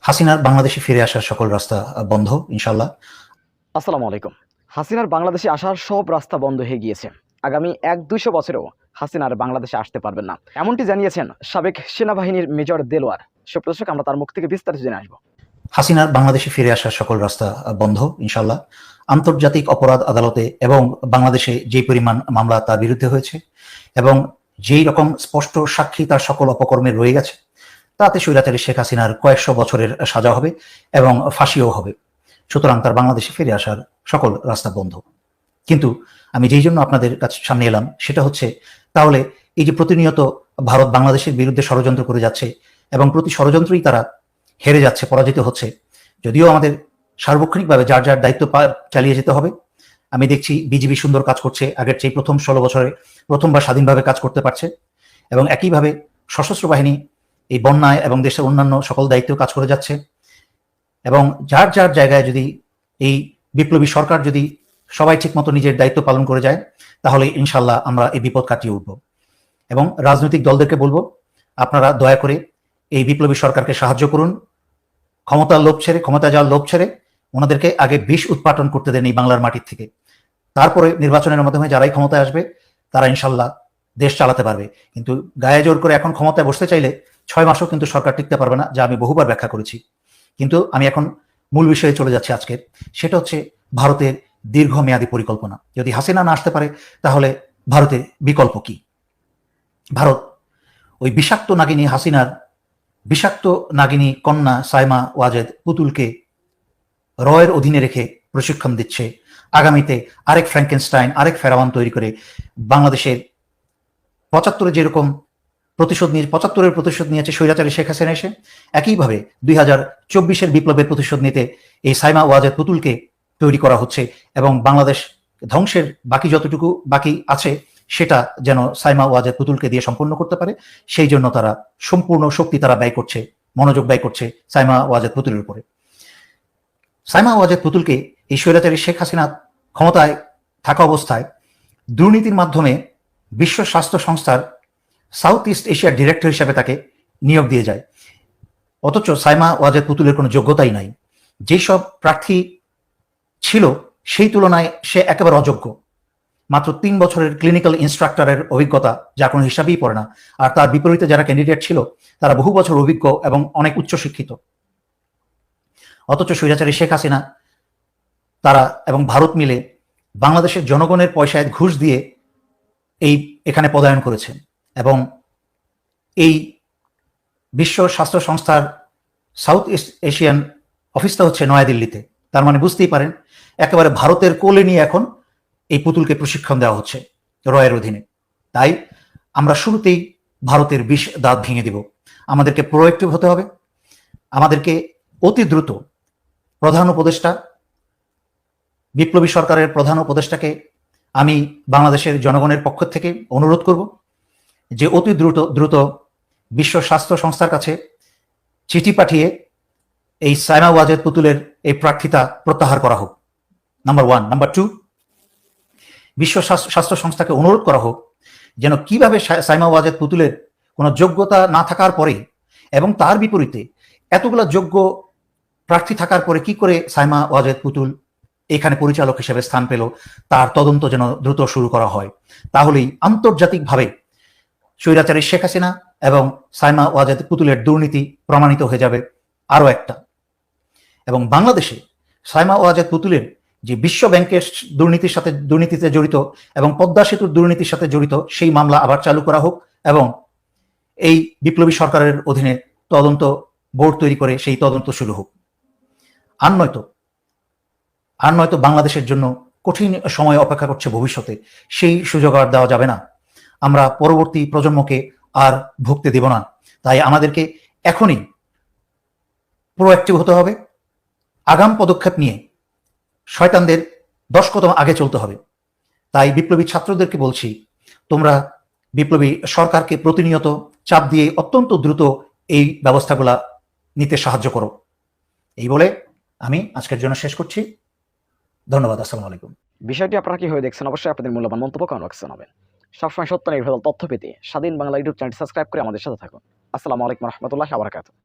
হাসিনার বাংলাদেশে ফিরে আসার সকল রাস্তা বন্ধ ইনশাল্লাহ। আসসালামু আলাইকুম। হাসিনার বাংলাদেশে আসার সব রাস্তা বন্ধ হয়ে গিয়েছে। আগামী ১-২০০ বছরেও হাসিনা আর বাংলাদেশে আসতে পারবেন না। এমনটি জানিয়েছেন সাবেক সেনাবাহিনীর মেজর দেলোয়ার। সুপ্রিয় দর্শক, আমরা তার মুখ থেকে বিস্তারিত জেনে আসব। হাসিনার বাংলাদেশে ফিরে আসার সকল রাস্তা বন্ধ ইনশাল্লাহ। আন্তর্জাতিক অপরাধ আদালতে এবং বাংলাদেশে যে পরিমাণ মামলা তার বিরুদ্ধে হয়েছে এবং যেই রকম স্পষ্ট সাক্ষী তার সকল অপকর্মের রয়ে গেছে, তাতে স্বৈরাচারী শেখ হাসিনার কয়েকশো বছরের সাজা হবে এবং ফাঁসিও হবে। সুতরাং তার বাংলাদেশে ফিরে আসার সকল রাস্তা বন্ধ। কিন্তু আমি যেই জন্য আপনাদের কাছে সামনে এলাম সেটা হচ্ছে, তাহলে এই যে প্রতিনিয়ত ভারত বাংলাদেশের বিরুদ্ধে ষড়যন্ত্র করে যাচ্ছে এবং প্রতি ষড়যন্ত্রই তারা হেরে যাচ্ছে, পরাজিত হচ্ছে, যদিও আমাদের সার্বক্ষণিকভাবে যার যার দায়িত্ব চালিয়ে যেতে হবে। আমি দেখছি বিজিবি সুন্দর কাজ করছে, আগের চেয়ে প্রথম 16 বছরে প্রথমবার স্বাধীনভাবে কাজ করতে পারছে এবং একইভাবে সশস্ত্র বাহিনী এই বন্যায় এবং দেশের অন্যান্য সকল দায়িত্ব কাজ করে যাচ্ছে। এবং যার যার জায়গায় যদি এই বিপ্লবী সরকার যদি সবাই ঠিকমতো নিজের দায়িত্ব পালন করে যায়, তাহলে ইনশাল্লাহ আমরা এই বিপদ কাটিয়ে উঠব। এবং রাজনৈতিক দলদেরকে বলবো, আপনারা দয়া করে এই বিপ্লবী সরকারকে সাহায্য করুন। ক্ষমতা যাওয়ার লোভ ছেড়ে ওনাদেরকে আগে বিষ উৎপাদন করতে দেন এই বাংলার মাটির থেকে। তারপরে নির্বাচনের মাধ্যমে যারাই ক্ষমতায় আসবে তারা ইনশাল্লাহ দেশ চালাতে পারবে। কিন্তু গায়ে জোর করে এখন ক্ষমতায় বসতে চাইলে 6 মাসও কিন্তু সরকার টিকতে পারবে না, যা আমি বহুবার ব্যাখ্যা করেছি। কিন্তু আমি এখন মূল বিষয়ে চলে যাচ্ছি আজকের। সেটা হচ্ছে ভারতের দীর্ঘমেয়াদী পরিকল্পনা। যদি হাসিনা না আসতে পারে তাহলে ভারতের বিকল্প কি? ভারত ওই বিষাক্ত নাগিনী হাসিনার বিষাক্ত নাগিনী কন্যা সাইমা ওয়াজেদ পুতুলকে রয়ের অধীনে রেখে প্রশিক্ষণ দিচ্ছে। আগামীতে আরেক ফ্র্যাঙ্কেনস্টাইন, আরেক ফেরাওয়ান তৈরি করে বাংলাদেশের 75-এ যেরকম 75-এর প্রতিশোধ নিয়েছে স্বৈরাচারী শেখ হাসিনা এসে, একইভাবে 2024-এর বিপ্লবের প্রতিশোধ নিতে এই সাইমা ওয়াজেদ পুতুলকে তৈরি করা হচ্ছে এবং বাংলাদেশ ধ্বংসের বাকি যতটুকু বাকি আছে সেটা যেন সাইমা ওয়াজেদ পুতুলকে দিয়ে সম্পন্ন করতে পারে, সেই জন্য তারা সম্পূর্ণ শক্তি তারা ব্যয় করছে, মনোযোগ ব্যয় করছে সাইমা ওয়াজেদ পুতুলের উপরে। সাইমা ওয়াজেদ পুতুলকে এই স্বৈরাচারী শেখ হাসিনা ক্ষমতায় থাকা অবস্থায় দুর্নীতির মাধ্যমে বিশ্ব স্বাস্থ্য সংস্থার সাউথ ইস্ট এশিয়ার ডিরেক্টর হিসেবে তাকে নিয়োগ দিয়ে যায়। অথচ সাইমা ওয়াজেদ পুতুলের কোনো যোগ্যতাই নাই। যেসব প্রার্থী ছিল সেই তুলনায় সে একেবারে অযোগ্য। মাত্র 3 বছরের ক্লিনিক্যাল ইনস্ট্রাক্টরের অভিজ্ঞতা, যা কোনো হিসাবেই পড়ে না। আর তার বিপরীতে যারা ক্যান্ডিডেট ছিল তারা বহু বছর অভিজ্ঞ এবং অনেক উচ্চশিক্ষিত। অথচ স্বৈরাচারী শেখ হাসিনা তারা এবং ভারত মিলে বাংলাদেশের জনগণের পয়সায় ঘুষ দিয়ে এখানে পদায়ন করেছেন এবং এই বিশ্ব স্বাস্থ্য সংস্থার সাউথ ইস্ট এশিয়ান অফিসটা হচ্ছে নয়াদিল্লিতে। তার মানে বুঝতেই পারেন একেবারে ভারতের কোলে নিয়ে এখন এই পুতুলকে প্রশিক্ষণ দেওয়া হচ্ছে রয়ের অধীনে। তাই আমরা শুরুতেই ভারতের বিষ দাঁত ভেঙে দিব। আমাদেরকে প্রোঅ্যাক্টিভ হতে হবে। আমাদেরকে অতি দ্রুত প্রধান উপদেষ্টা, বিপ্লবী সরকারের প্রধান উপদেষ্টাকে আমি বাংলাদেশের জনগণের পক্ষ থেকে অনুরোধ করব যে অতি দ্রুত বিশ্ব স্বাস্থ্য সংস্থার কাছে চিঠি পাঠিয়ে এই সাইমা ওয়াজেদ পুতুলের এই প্রার্থিতা প্রত্যাহার করা হোক, নাম্বার 1। নাম্বার 2, বিশ্ব স্বাস্থ্য সংস্থাকে অনুরোধ করা হোক যেন কিভাবে সাইমা ওয়াজেদ পুতুলের কোনো যোগ্যতা না থাকার পরে এবং তার বিপরীতে এতগুলা যোগ্য প্রার্থী থাকার পরে কি করে সাইমা ওয়াজেদ পুতুল এখানে পরিচালক হিসেবে স্থান পেল, তার তদন্ত যেন দ্রুত শুরু করা হয়। তাহলেই আন্তর্জাতিকভাবে স্বৈরাচারী শেখ হাসিনা এবং সাইমা ওয়াজেদ পুতুলের দুর্নীতি প্রমাণিত হয়ে যাবে আরো একটা। এবং বাংলাদেশে সাইমা ওয়াজেদ পুতুলের যে বিশ্ব ব্যাংকের দুর্নীতিতে জড়িত এবং পদ্মা সেতুর দুর্নীতির সাথে জড়িত সেই মামলা আবার চালু করা হোক এবং এই বিপ্লবী সরকারের অধীনে তদন্ত বোর্ড তৈরি করে সেই তদন্ত শুরু হোক। আর নয়তো বাংলাদেশের জন্য কঠিন সময় অপেক্ষা করছে ভবিষ্যতে। সেই সুযোগ আর দেওয়া যাবে না। আমরা পরবর্তী প্রজন্মকে আর ভুগতে দেব না। তাই আমাদেরকে এখনই প্রোঅ্যাক্টিভ হতে হবে। আগাম পদক্ষেপ নিয়ে শয়তানদের 10 কদম আগে চলতে হবে। তাই বিপ্লবী ছাত্রদেরকে বলছি, তোমরা বিপ্লবী সরকারকে প্রতিনিয়ত চাপ দিয়ে অত্যন্ত দ্রুত এই ব্যবস্থাগুলা নিতে সাহায্য করো। এই বলে আমি আজকের জন্য শেষ করছি। ধন্যবাদ। আসসালামু আলাইকুম। বিষয়টি আপনারা কিভাবে দেখছেন, অবশ্যই আপনাদের মূল্যবান মন্তব্য কমেন্ট বক্সে জানাবেন। সবসময় সত্য নির্ভেজাল তথ্য পেতে স্বাধীন বাংলা ইউটিউব চ্যানেলটি সাবস্ক্রাইব করে আমাদের সাথে থাকুন। আসসালামু আলাইকুম রহমতুল্লাহি ওয়া বারাকাতুহু।